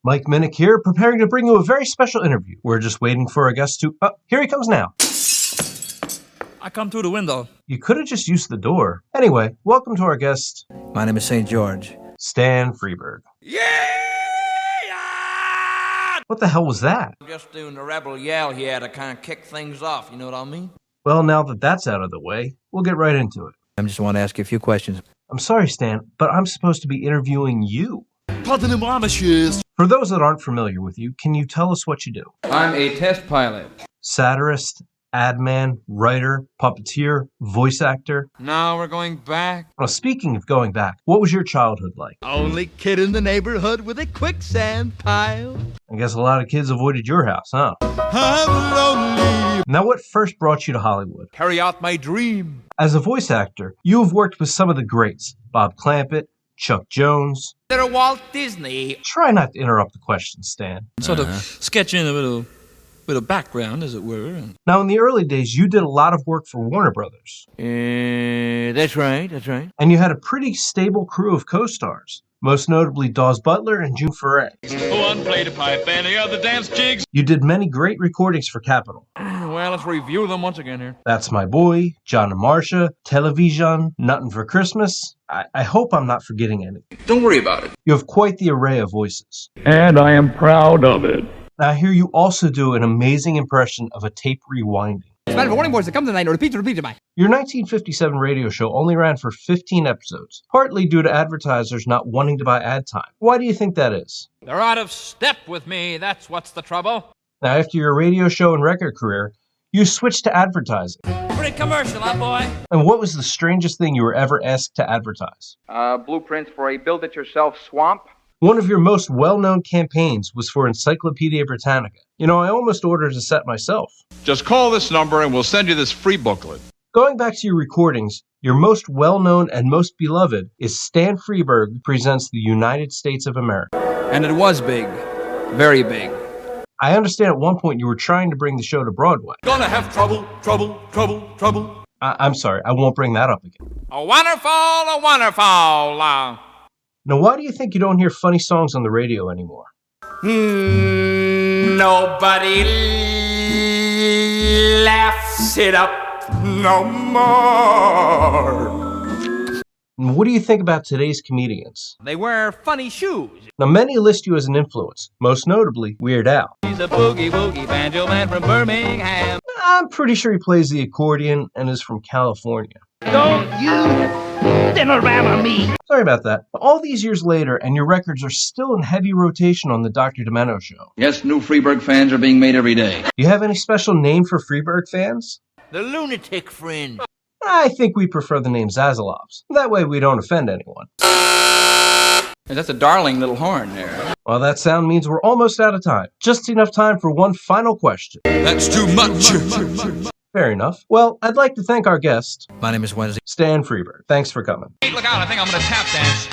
Mike Minnick here, preparing to bring you a very special interview. We're just waiting for our guest to... here he comes now. I come through the window. You could have just used the door. Anyway, welcome to our guest. My name is St. George. Stan Freberg. Yeah! What the hell was that? I'm just doing the rebel yell here to kind of kick things off, you know what I mean? Well, now that that's out of the way, we'll get right into it. I just want to ask you a few questions. I'm sorry, Stan, but I'm supposed to be interviewing you. Pardonnez-moi, monsieur. For those that aren't familiar with you, can you tell us what you do? I'm a test pilot. Satirist, ad man, writer, puppeteer, voice actor. Now we're going back. Well, speaking of going back, what was your childhood like? Only kid in the neighborhood with a quicksand pile. I guess a lot of kids avoided your house, huh? I'm lonely. Now, what first brought you to Hollywood? Carry out my dream. As a voice actor, you have worked with some of the greats. Bob Clampett, Chuck Jones. They're Walt Disney. Try not to interrupt the question, Stan. Sort of sketch in a little background, as it were. Now, in the early days, you did a lot of work for Warner Brothers. That's right. And you had a pretty stable crew of co-stars, most notably Dawes Butler and June Foray. One played a pipe and the other danced jigs. You did many great recordings for Capitol. Well, let's review them once again here. That's My Boy, John and Marcia, Television, Nuttin' for Christmas. I hope I'm not forgetting any. Don't worry about it. You have quite the array of voices. And I am proud of it. Now, I hear you also do an amazing impression of a tape rewinding. Matter of warning, boys, to come tonight, or repeat, my. Your 1957 radio show only ran for 15 episodes, partly due to advertisers not wanting to buy ad time. Why do you think that is? They're out of step with me, that's what's the trouble. Now, after your radio show and record career, you switched to advertising. Pretty commercial, huh, boy? And what was the strangest thing you were ever asked to advertise? Blueprints for a build-it-yourself swamp. One of your most well-known campaigns was for Encyclopedia Britannica. You know, I almost ordered a set myself. Just call this number and we'll send you this free booklet. Going back to your recordings, your most well-known and most beloved is Stan Freberg Presents the United States of America. And it was big. Very big. I understand at one point you were trying to bring the show to Broadway. Gonna have trouble. I'm sorry, I won't bring that up again. A wonderful. Now, why do you think you don't hear funny songs on the radio anymore? Nobody laughs it up no more. And what do you think about today's comedians? They wear funny shoes. Now, many list you as an influence, most notably Weird Al. He's a boogie-woogie banjo man from Birmingham. I'm pretty sure he plays the accordion and is from California. Don't you dinorama me. Sorry about that. All these years later, and your records are still in heavy rotation on the Dr. Demento show. Yes, new Freberg fans are being made every day. Do you have any special name for Freberg fans? The lunatic fringe. I think we prefer the name Zazalovs. That way we don't offend anyone. That's a darling little horn there. Well, that sound means we're almost out of time. Just enough time for one final question. That's too much. Fair enough. Well, I'd like to thank our guest, My name is Wednesday. Stan Freberg. Thanks for coming. Hey, look out, I think I'm gonna tap dance.